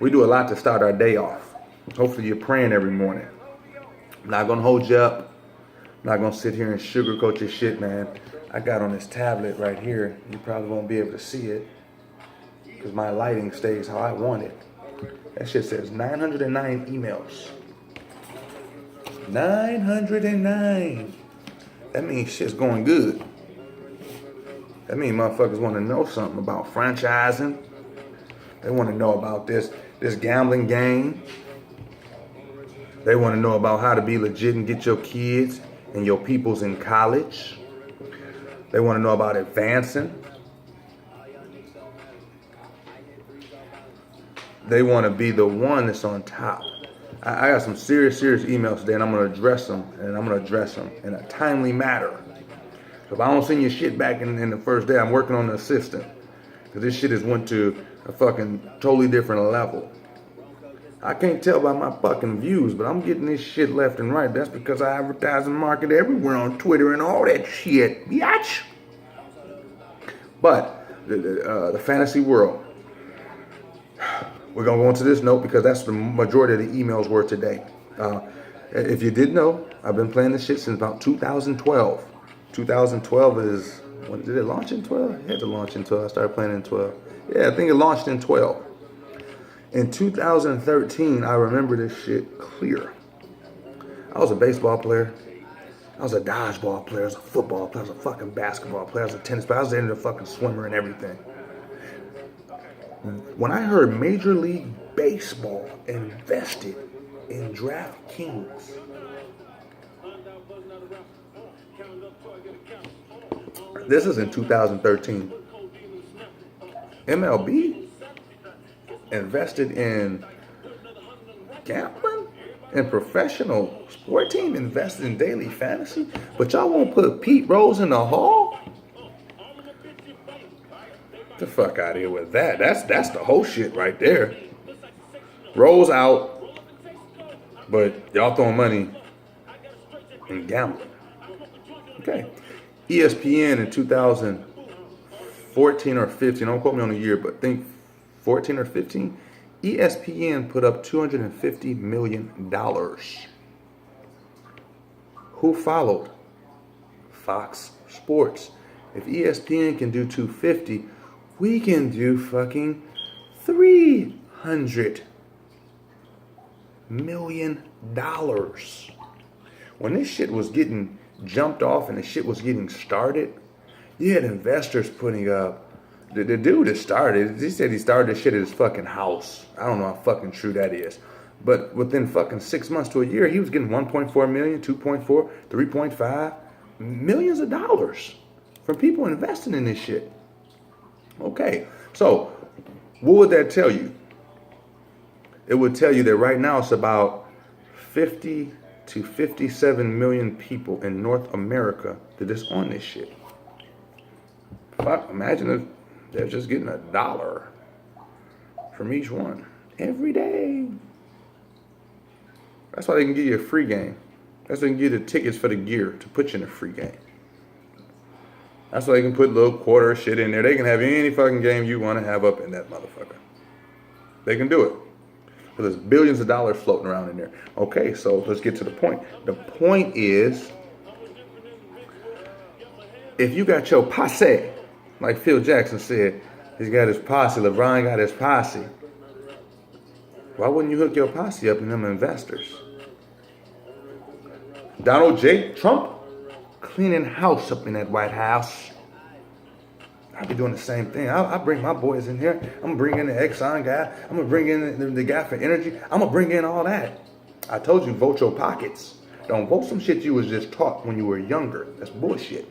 We do a lot to start our day off. Hopefully you're praying every morning. I'm not gonna hold you up. I'm not gonna sit here and sugarcoat your shit, man. I got on this tablet right here. You probably won't be able to see it because my lighting stays how I want it. That shit says 909 emails. 909. That means shit's going good. That means motherfuckers want to know something about franchising. They want to know about this gambling game. They want to know about how to be legit and get your kids and your peoples in college. They want to know about advancing. They want to be the one that's on top. I got some serious emails today, and I'm going to address them, and I'm going to address them in a timely manner. If I don't send your shit back in the first day, I'm working on the assistant. Because this shit has went to a fucking totally different level. I can't tell by my fucking views, but I'm getting this shit left and right. That's because I advertise and market everywhere on Twitter and all that shit, biatch. But the fantasy world. We're going to go into this note because that's the majority of the emails were today. If you didn't know, I've been playing this shit since about 2012. 2012 is, when did it launch in 12? It had to launch in 12. I started playing in 12. Yeah, I think it launched in 12. In 2013, I remember this shit clear. I was a baseball player. I was a dodgeball player. I was a football player. I was a fucking basketball player. I was a tennis player. I was into a fucking swimmer and everything. When I heard Major League Baseball invested in DraftKings, this is in 2013. MLB invested in gambling, and professional sport team invested in daily fantasy, but y'all won't put Pete Rose in the hall? Get the fuck out of here with that. That's the whole shit right there. Rose out, but y'all throwing money in gambling. Okay. ESPN in 2014 or 15, don't quote me on the year, but think 14 or 15, ESPN put up $250 million. Who followed? Fox Sports. If ESPN can do 250, we can do fucking $300 million. When this shit was getting jumped off and the shit was getting started, you had investors putting up. The dude that started, he said he started this shit at his fucking house. I don't know how fucking true that is. But within fucking 6 months to a year, he was getting 1.4 million, 2.4, 3.5 millions of dollars from people investing in this shit. Okay, so what would that tell you? It would tell you that right now it's about 50 to 57 million people in North America that is on this shit. Fuck, imagine if they're just getting $1 from each one every day. That's why they can give you a free game. That's why they can give you the tickets for the gear to put you in a free game. That's why they can put little quarter shit in there. They can have any fucking game you want to have up in that motherfucker. They can do it. Because there's billions of dollars floating around in there. Okay, so let's get to the point. The point is, if you got your posse, like Phil Jackson said, he's got his posse, LeBron got his posse. Why wouldn't you hook your posse up in them investors? Donald J. Trump cleaning house up in that White House. I'll be doing the same thing. I'll bring my boys in here. I'm going to bring in the Exxon guy. I'm going to bring in the guy for energy. I'm going to bring in all that. I told you, vote your pockets. Don't vote some shit you was just taught when you were younger. That's bullshit.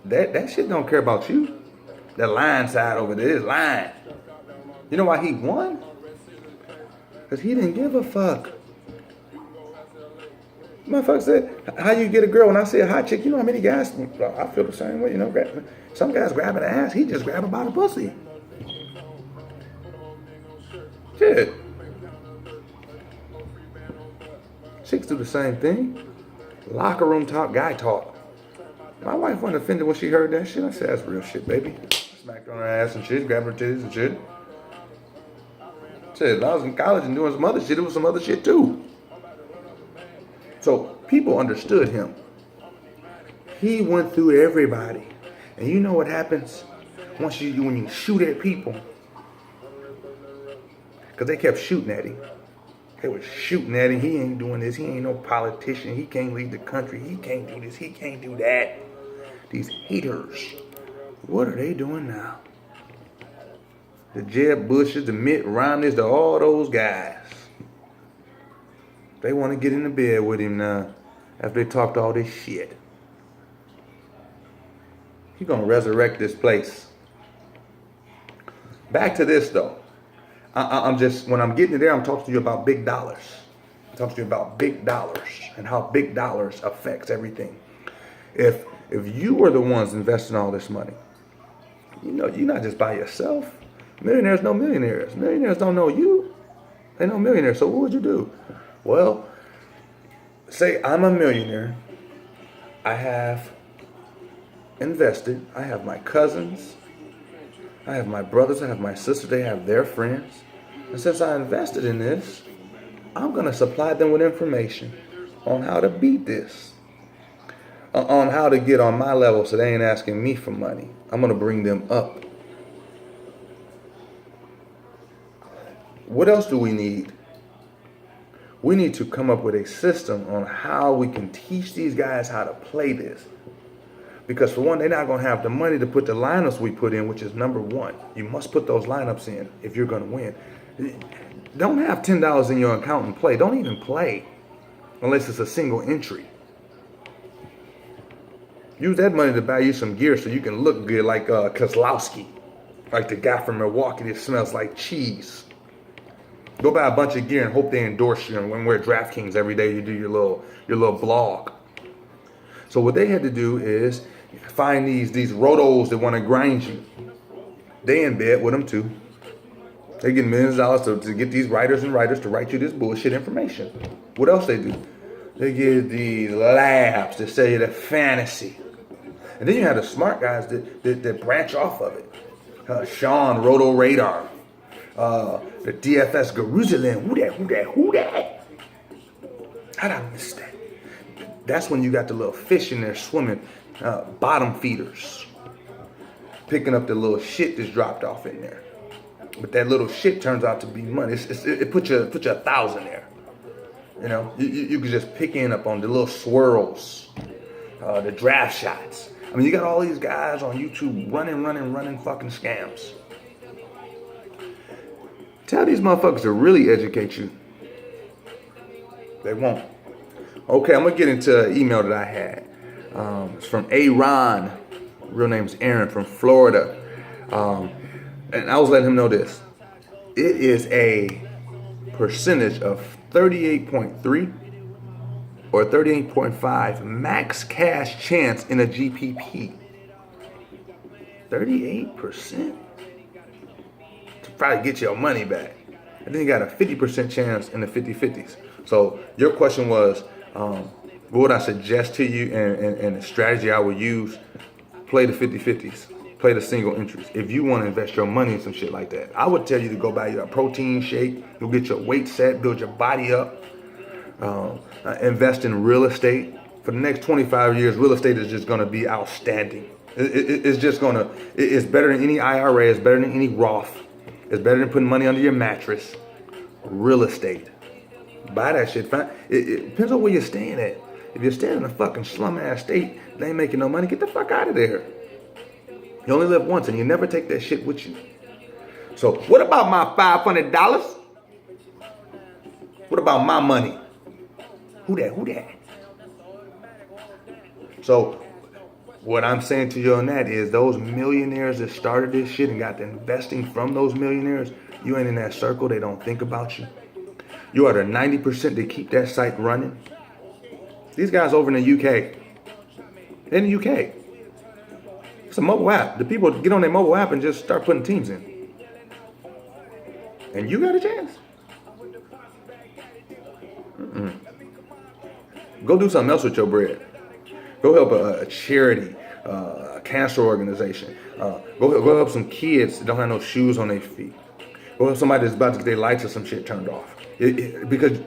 That shit don't care about you. That lying side over there is lying. You know why he won? Because he didn't give a fuck. Motherfucker said, how you get a girl? When I say a hot chick, you know how many guys, I feel the same way, you know, some guys grabbing the ass, he just grabbing by the pussy. Shit. Chicks do the same thing. Locker room talk, guy talk. My wife wasn't offended when she heard that shit. I said, that's real shit, baby. Smacked on her ass and shit, grabbed her titties and shit. Said, I was in college and doing some other shit. It was some other shit too. So people understood him. He went through everybody. And you know what happens when you shoot at people? Because they kept shooting at him. They were shooting at him. He ain't doing this. He ain't no politician. He can't lead the country. He can't do this. He can't do that. These haters. What are they doing now? The Jeb Bushes, the Mitt Romneys, all those guys. They want to get in the bed with him now after they talked all this shit. He's going to resurrect this place. Back to this, though. When I'm getting there, I'm talking to you about big dollars. I'm talking to you about big dollars and how big dollars affects everything. If you are the ones investing all this money, you know, you're not just by yourself. Millionaires know millionaires. Millionaires don't know you. They know millionaires. So what would you do? Well, say I'm a millionaire. I have invested. I have my cousins. I have my brothers. I have my sisters. They have their friends. And since I invested in this, I'm going to supply them with information on how to beat this. On how to get on my level so they ain't asking me for money. I'm going to bring them up. What else do we need? We need to come up with a system on how we can teach these guys how to play this. Because for one, they're not going to have the money to put the lineups we put in, which is number one. You must put those lineups in if you're going to win. Don't have $10 in your account and play. Don't even play unless it's a single entry. Use that money to buy you some gear so you can look good like Kozlowski, like the guy from Milwaukee that smells like cheese. Go buy a bunch of gear and hope they endorse you and wear DraftKings every day you do your little blog. So what they had to do is find these rotos that want to grind you. They in bed with them too. They get millions of dollars to get these writers and writers to write you this bullshit information. What else they do? They give these labs that sell you the fantasy. And then you have the smart guys that branch off of it. Sean Roto Radar. The Dfs Jerusalem. Who that? How'd I miss that? That's when you got the little fish in there swimming, bottom feeders. Picking up the little shit that's dropped off in there. But that little shit turns out to be money. It put you 1,000 there. You know, you could just pick in up on the little swirls, the draft shots. I mean, you got all these guys on YouTube running fucking scams. Tell these motherfuckers to really educate you. They won't. Okay, I'm going to get into an email that I had. It's from Aaron. Real name's Aaron from Florida. And I was letting him know this. It is a percentage of 38.3 or 38.5 max cash chance in a GPP. 38%? To probably get your money back. And then you got a 50% chance in the 50-50s. So your question was, what would I suggest to you and the strategy I would use? Play the 50-50s. Play the single entries. If you want to invest your money in some shit like that, I would tell you to go buy you a protein shake. You'll get your weight set, build your body up. Invest in real estate. For the next 25 years, real estate is just going to be outstanding. It's just going to, it's better than any IRA. It's better than any Roth. It's better than putting money under your mattress. Real estate. Buy that shit. It depends on where you're staying at. If you're staying in a fucking slum ass state, they ain't making no money, get the fuck out of there. You only live once and you never take that shit with you. So what about my $500? What about my money? Who that? So what I'm saying to you on that is those millionaires that started this shit and got the investing from those millionaires, you ain't in that circle. They don't think about you. You are the 90% that keep that site running. These guys over in the UK. In the UK. It's a mobile app. The people get on their mobile app and just start putting teams in. And you got a chance. Go do something else with your bread. Go help a charity, a cancer organization. Go help some kids that don't have no shoes on their feet. Or somebody that's about to get their lights or some shit turned off. Because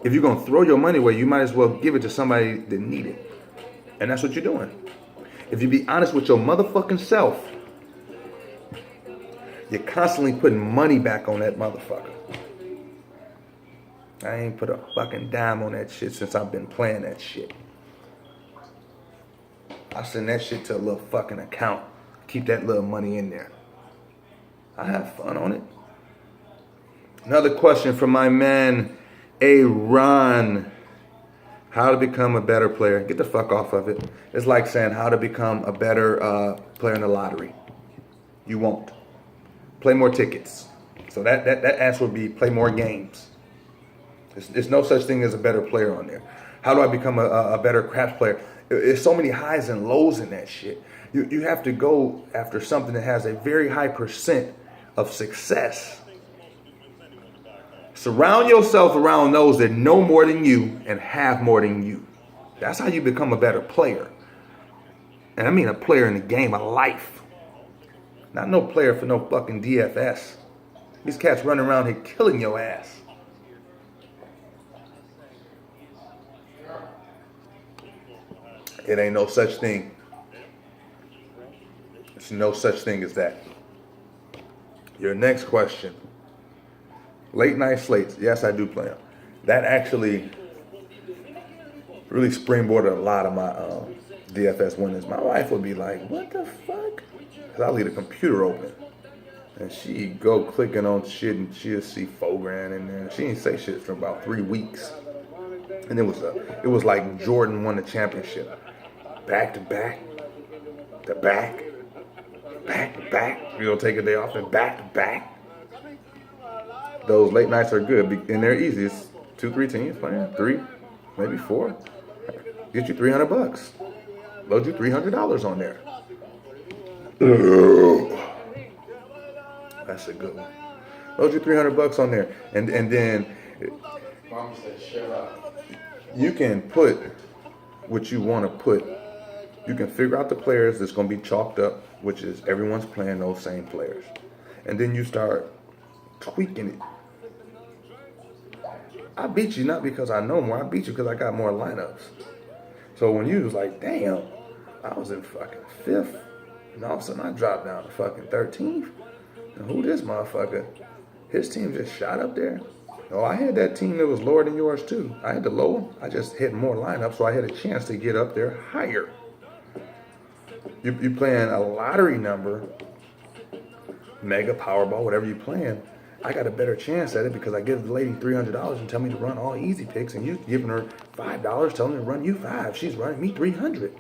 if you're going to throw your money away, you might as well give it to somebody that need it. And that's what you're doing. If you be honest with your motherfucking self, you're constantly putting money back on that motherfucker. I ain't put a fucking dime on that shit since I've been playing that shit. I send that shit to a little fucking account. Keep that little money in there. I have fun on it. Another question from my man, Aaron. How to become a better player. Get the fuck off of it. It's like saying how to become a better player in the lottery. You won't. Play more tickets. So that answer would be play more games. There's no such thing as a better player on there. How do I become a better craps player? There's so many highs and lows in that shit. You have to go after something that has a very high percent of success. Surround yourself around those that know more than you and have more than you. That's how you become a better player. And I mean a player in the game of life. Not no player for no fucking DFS. These cats running around here killing your ass. It ain't no such thing. There's no such thing as that. Your next question. Late night slates. Yes, I do play them. That actually really springboarded a lot of my DFS winners. My wife would be like, what the fuck? Because I leave the computer open. And she go clicking on shit and she'll see $4,000 in there. She didn't say shit for about 3 weeks. And it was like Jordan won the championship. Back to back. To back. Back to back. You don't take a day off and back to back. Those late nights are good and they're easy. It's 2-3 teams playing. 3, maybe 4. Get you $300. Load you $300 on there. That's a good one. Load you $300 on there, and then Mama said, "Shut up." You can put what you want to put. You can figure out the players that's going to be chalked up, which is everyone's playing those same players, and then you start tweaking it. I beat you not because I know more. I beat you because I got more lineups. So when you was like, damn, I was in fucking 5th, and all of a sudden I dropped down to fucking 13th. And who this motherfucker? His team just shot up there. Oh, I had that team that was lower than yours too. I had the lower. I just hit more lineups, so I had a chance to get up there higher. You playing a lottery number, mega, Powerball, whatever you playing. I got a better chance at it because I give the lady $300 and tell me to run all easy picks, and you giving her $5, telling her to run you 5. She's running me 300.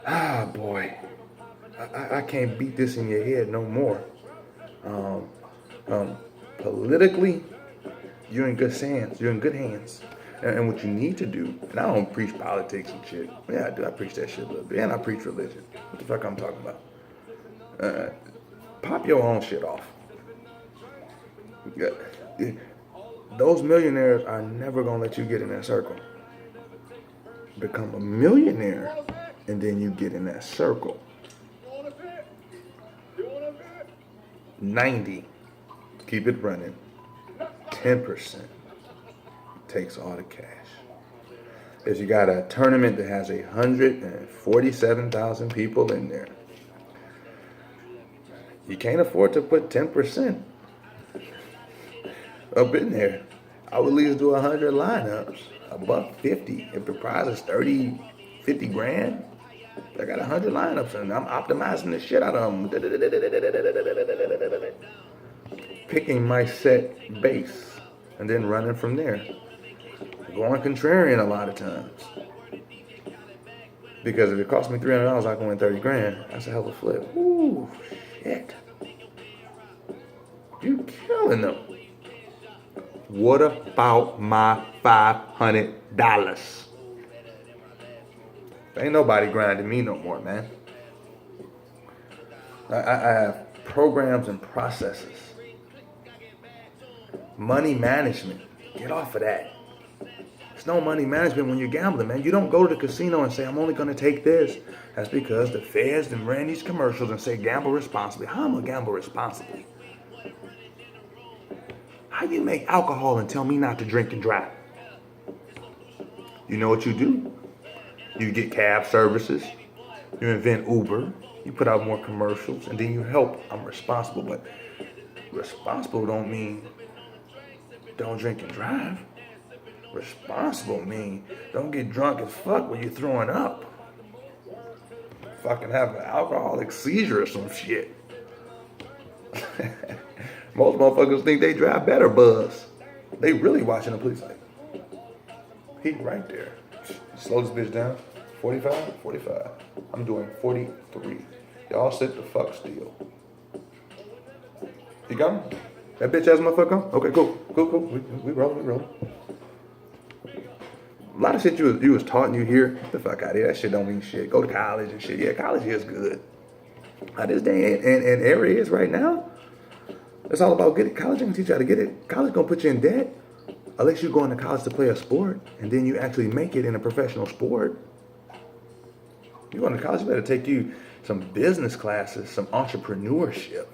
Ah, boy. I can't beat this in your head no more. Politically, you're in good hands. You're in good hands. And what you need to do, and I don't preach politics and shit. Yeah, I do. I preach that shit a little bit. And I preach religion. What the fuck I'm talking about? Pop your own shit off. Those millionaires are never going to let you get in that circle. Become a millionaire, and then you get in that circle. 90, keep it running. 10% takes all the cash. If you got a tournament that has 147,000 people in there, you can't afford to put 10% up in there. I would at least do 100 lineups, $150. If the prize is 30, 50 grand, I got 100 lineups and I'm optimizing the shit out of them. Picking my set base and then running from there. Going contrarian a lot of times. Because if it costs me $300, I can win 30 grand. That's a hell of a flip. Ooh, shit. You killing them. What about my $500? Ain't nobody grinding me no more, man. I have programs and processes. Money management. Get off of that. It's no money management when you're gambling, man. You don't go to the casino and say, I'm only going to take this. That's because the feds then ran these commercials and say, gamble responsibly. How am I gamble responsibly? How you make alcohol and tell me not to drink and drive? You know what you do? You get cab services. You invent Uber. You put out more commercials, and then you help. I'm responsible, but responsible don't mean don't drink and drive. Responsible mean don't get drunk as fuck when you're throwing up. Fucking have an alcoholic seizure or some shit. Most motherfuckers think they drive better, buzz. They really watching the police like, he right there. Slow this bitch down. 45, 45. I'm doing 43. Y'all sit the fuck still. He gone? That bitch ass motherfucker gone? Okay, cool. We rolling. A lot of shit you was taught and you hear, the fuck out of here. That shit don't mean shit. Go to college and shit. Yeah, college is good. How this day and area is right now, it's all about getting college. Ain't gonna teach you how to get it. College gonna put you in debt. Unless you're going to college to play a sport and then you actually make it in a professional sport. You going to college, you better take you some business classes, some entrepreneurship,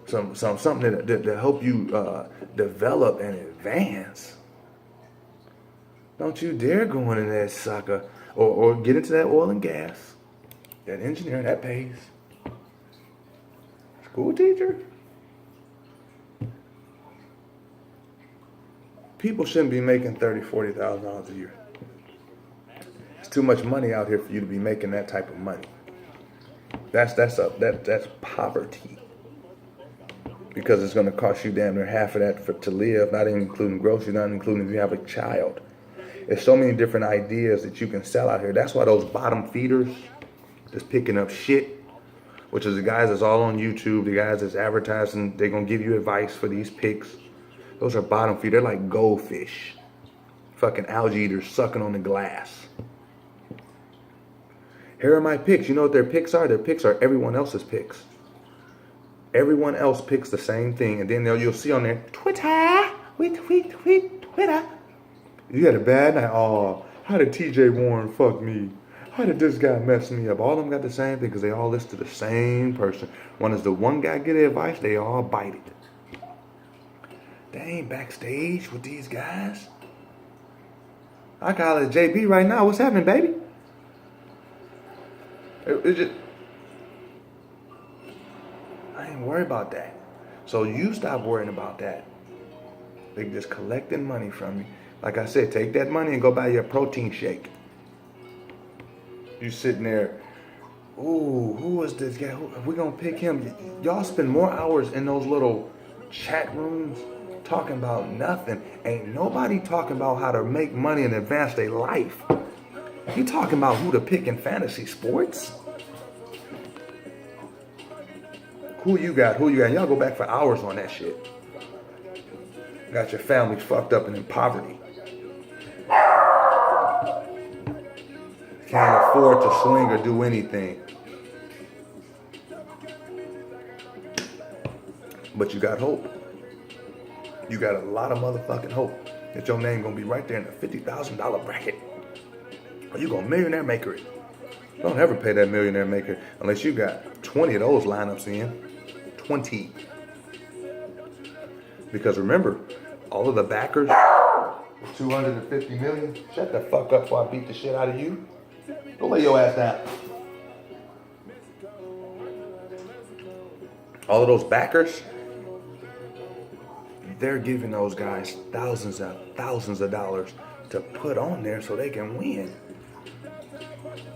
something to help you develop and advance. Don't you dare go into that sucker or get into that oil and gas, that engineering, that pays. School teacher? People shouldn't be making $30,000, $40,000 a year. It's too much money out here for you to be making that type of money. That's poverty. Because it's going to cost you damn near half of that to live, not even including groceries, not including if you have a child. There's so many different ideas that you can sell out here. That's why those bottom feeders that's picking up shit, which is the guys that's all on YouTube, the guys that's advertising, they're going to give you advice for these picks. Those are bottom feeders. They're like goldfish. Fucking algae eaters sucking on the glass. Here are my picks. You know what their picks are? Their picks are everyone else's picks. Everyone else picks the same thing. And then you'll see on there, Twitter. You had a bad night. Oh, how did TJ Warren fuck me? How did this guy mess me up? All of them got the same thing because they all listen to the same person. When does the one guy get advice, they all bite it. They ain't backstage with these guys. I call it JB right now. What's happening, baby? It's just, I ain't worried about that. So you stop worrying about that. They just collecting money from you. Like I said, take that money and go buy your protein shake. You sitting there, ooh, who is this guy? We're going to pick him. Y'all spend more hours in those little chat rooms talking about nothing. Ain't nobody talking about how to make money and advance their life. You talking about who to pick in fantasy sports? Who you got? Y'all go back for hours on that shit. Got your family fucked up and in poverty. Can't afford to swing or do anything. But you got hope. You got a lot of motherfucking hope that your name gonna be right there in the $50,000 bracket. Or you gonna millionaire maker it. Don't ever pay that millionaire maker unless you got 20 of those lineups in. 20. Because remember, all of the backers, 250 million, shut the fuck up before I beat the shit out of you. Go lay your ass down. All of those backers, they're giving those guys thousands of dollars to put on there so they can win.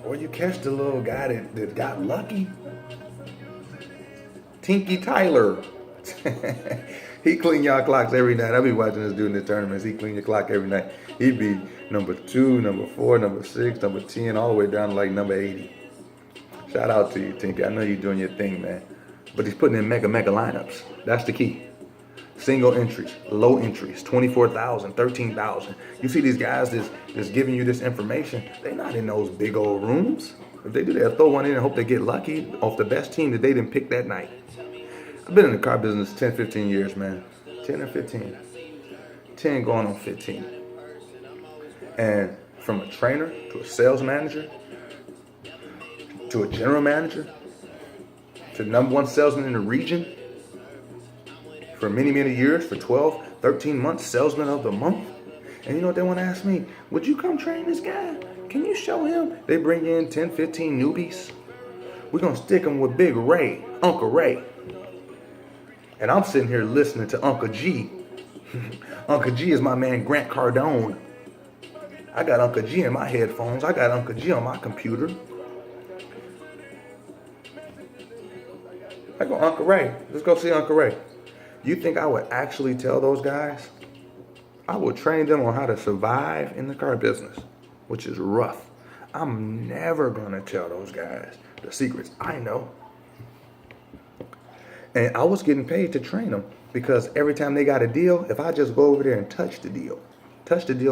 Or you catch the little guy that got lucky. Tinky Tyler. He clean y'all clocks every night. I be watching this dude in the tournaments. He clean your clock every night. He be number 2, number 4, number 6, number 10, all the way down to like number 80. Shout out to you, Tinky. I know you're doing your thing, man. But he's putting in mega lineups. That's the key. Single entries, low entries, 24,000, 13,000. You see these guys that's giving you this information, they're not in those big old rooms. If they do, they'll throw one in and hope they get lucky off the best team that they didn't pick that night. I've been in the car business 10, 15 years, man. 10 or 15. 10 going on 15. And from a trainer to a sales manager to a general manager to the #1 salesman in the region for many, many years, for 12, 13 months, salesman of the month. And you know what they want to ask me? Would you come train this guy? Can you show him? They bring in 10, 15 newbies. We're going to stick them with Big Ray, Uncle Ray. And I'm sitting here listening to Uncle G. Uncle G is my man Grant Cardone. I got Uncle G in my headphones. I got Uncle G on my computer. I go, Uncle Ray, let's go see Uncle Ray. You think I would actually tell those guys? I would train them on how to survive in the car business, which is rough. I'm never going to tell those guys the secrets I know. And I was getting paid to train them because every time they got a deal, if I just go over there and touch the deal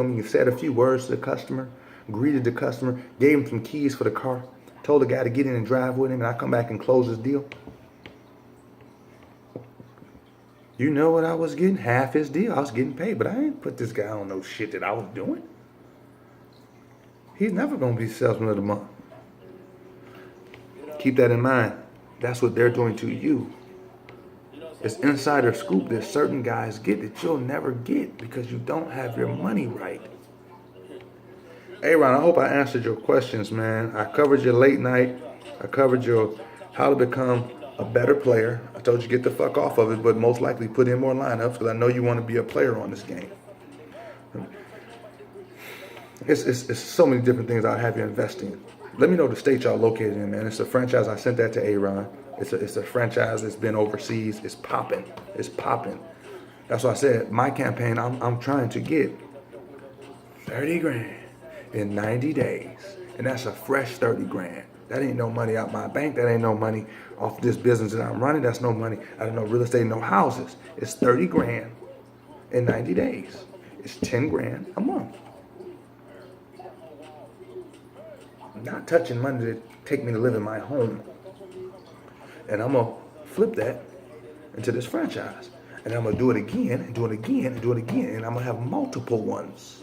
means said a few words to the customer, greeted the customer, gave him some keys for the car, told the guy to get in and drive with him, and I come back and close his deal. You know what I was getting? Half his deal. I was getting paid, but I didn't put this guy on no shit that I was doing. He's never going to be salesman of the month. Keep that in mind. That's what they're doing to you. It's insider scoop that certain guys get that you'll never get because you don't have your money right. Hey, Ron, I hope I answered your questions, man. I covered your late night. I covered your how to become a better player. I told you get the fuck off of it, but most likely put in more lineups because I know you want to be a player on this game. It's so many different things I'll have you invest in. Let me know the state y'all located in, man. It's a franchise. I sent that to Aaron. It's a franchise that's been overseas. It's popping. It's popping. That's why I said my campaign, I'm trying to get 30 grand in 90 days. And that's a fresh 30 grand. That ain't no money out my bank. That ain't no money off this business that I'm running. That's no money out of no real estate, no houses. It's 30 grand in 90 days. It's 10 grand a month. I'm not touching money to take me to live in my home. And I'm going to flip that into this franchise. And I'm going to do it again and do it again and do it again. And I'm going to have multiple ones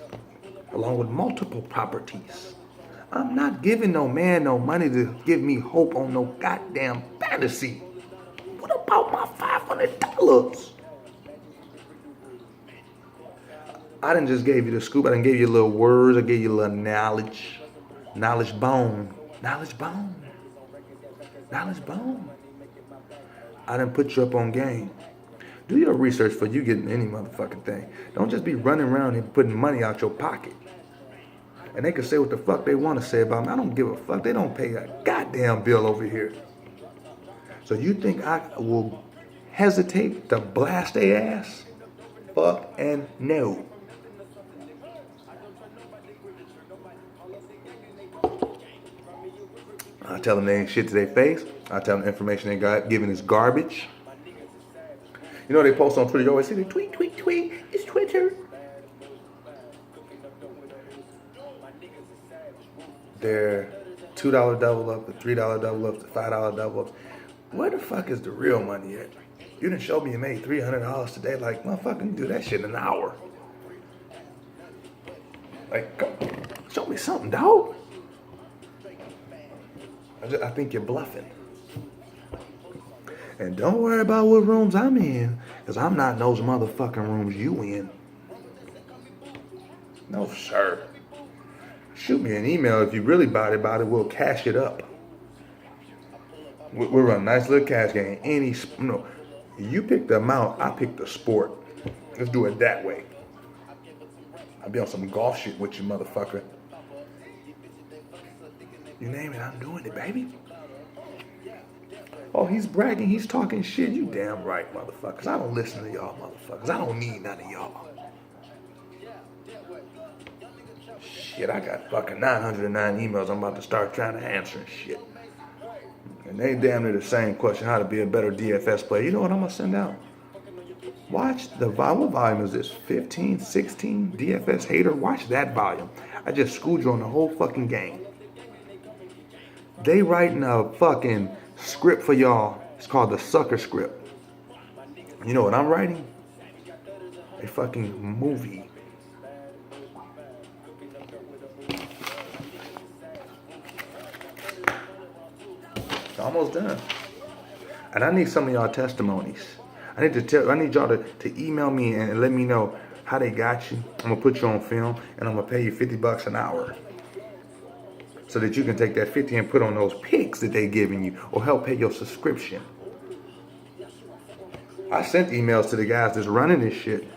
along with multiple properties. I'm not giving no man no money to give me hope on no goddamn fantasy. What about my $500? I didn't just gave you the scoop. I didn't give you little words. I gave you a little knowledge. Knowledge bone. Knowledge bone. Knowledge bone. I done put you up on game. Do your research for you getting any motherfucking thing. Don't just be running around and putting money out your pocket. And they can say what the fuck they want to say about me. I don't give a fuck. They don't pay a goddamn bill over here. So you think I will hesitate to blast their ass? Fuck and no. I tell them they ain't shit to their face. I tell them the information they got given is garbage. You know they post on Twitter. You always see they tweet. It's Twitter. They're $2 double up, the $3 double up, the $5 double ups. Where the fuck is the real money at? You done showed me you made $300 today. Like, motherfucker, you do that shit in an hour. Like, come, show me something, dog. I think you're bluffing. And don't worry about what rooms I'm in, because I'm not in those motherfucking rooms you in. No, sir. Shoot me an email if you really about it, we'll cash it up. We'll run a nice little cash game. You pick the amount, I pick the sport. Let's do it that way. I'll be on some golf shit with you, motherfucker. You name it, I'm doing it, baby. Oh, he's bragging, he's talking shit. You damn right, motherfuckers. I don't listen to y'all, motherfuckers. I don't need none of y'all. Shit, I got fucking 909 emails I'm about to start trying to answer and shit. And they damn near the same question, how to be a better DFS player. You know what I'm going to send out? Watch the volume. What volume is this? 15, 16? DFS Hater? Watch that volume. I just schooled you on the whole fucking game. They writing a fucking script for y'all. It's called the sucker script. You know what I'm writing? A fucking movie. almost done. And I need some of y'all testimonies. I need y'all to email me and let me know how they got you. I'm gonna put you on film and I'm gonna pay you $50 an hour. So that you can take that 50 and put on those pics that they giving you or help pay your subscription. I sent emails to the guys that's running this shit.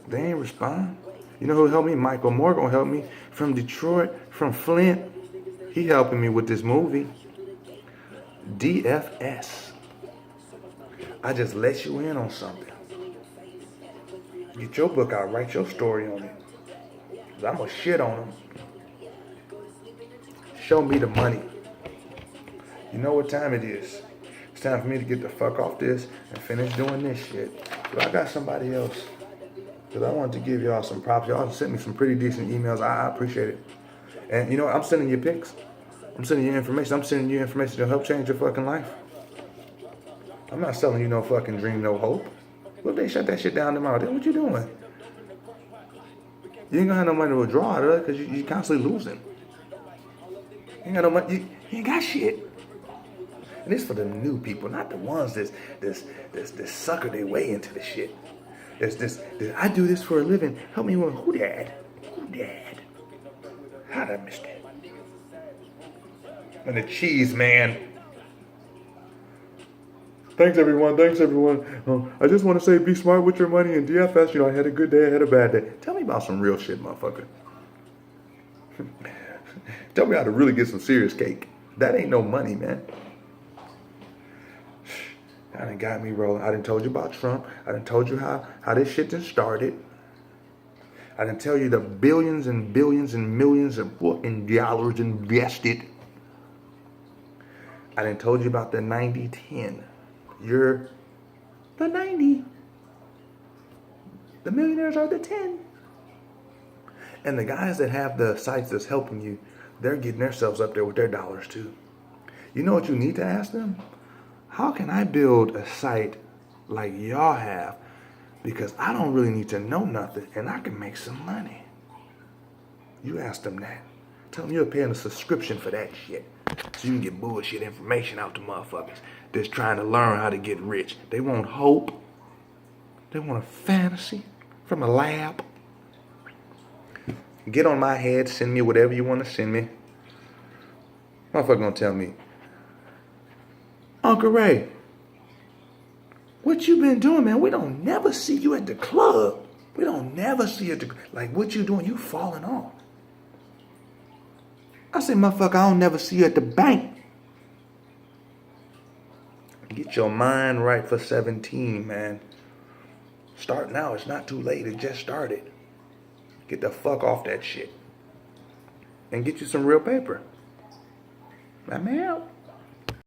They ain't respond. You know who helped me? Michael Moore gonna help me from Detroit, from Flint. He helping me with this movie. Dfs. I just let you in on something. Get your book out, write your story on it. 'Cause I'm gonna shit on them. Show me the money. You know what time it is. It's time for me to get the fuck off this and finish doing this shit. But I got somebody else. Because I wanted to give y'all some props. Y'all sent me some pretty decent emails. I appreciate it. And you know what? I'm sending you pics. I'm sending you information. I'm sending you information to help change your fucking life. I'm not selling you no fucking dream, no hope. What if they shut that shit down tomorrow? Then what you doing? You ain't gonna have no money to withdraw out of it because you constantly losing. You ain't got no money. You ain't got shit. And this for the new people, not the ones that's sucker their way into the shit. This I do this for a living. Help me with who dad? Who dad? How'd I miss that? And the cheese man. Thanks everyone. I just want to say be smart with your money and DFS. You know, I had a good day, I had a bad day. Tell me about some real shit, motherfucker. Tell me how to really get some serious cake. That ain't no money, man. I done got me rolling. I done told you about Trump. I done told you how this shit done started. I done tell you the billions and billions and millions of fucking dollars invested. I done told you about the 90-10. You're the 90. The millionaires are the 10. And the guys that have the sites that's helping you, they're getting themselves up there with their dollars too. You know what you need to ask them? How can I build a site like y'all have? Because I don't really need to know nothing and I can make some money. You ask them that. Tell them you're paying a subscription for that shit. So you can get bullshit information out to motherfuckers that's trying to learn how to get rich. They want hope. They want a fantasy from a lab. Get on my head, send me whatever you want to send me. Motherfucker gonna tell me, Uncle Ray, what you been doing, man? We don't never see you at the club. We don't never see you at the, like what you doing, you falling off. I say, motherfucker, I don't never see you at the bank. Get your mind right for 17, man. Start now, it's not too late, it just started. Get the fuck off that shit. And get you some real paper. I'm out.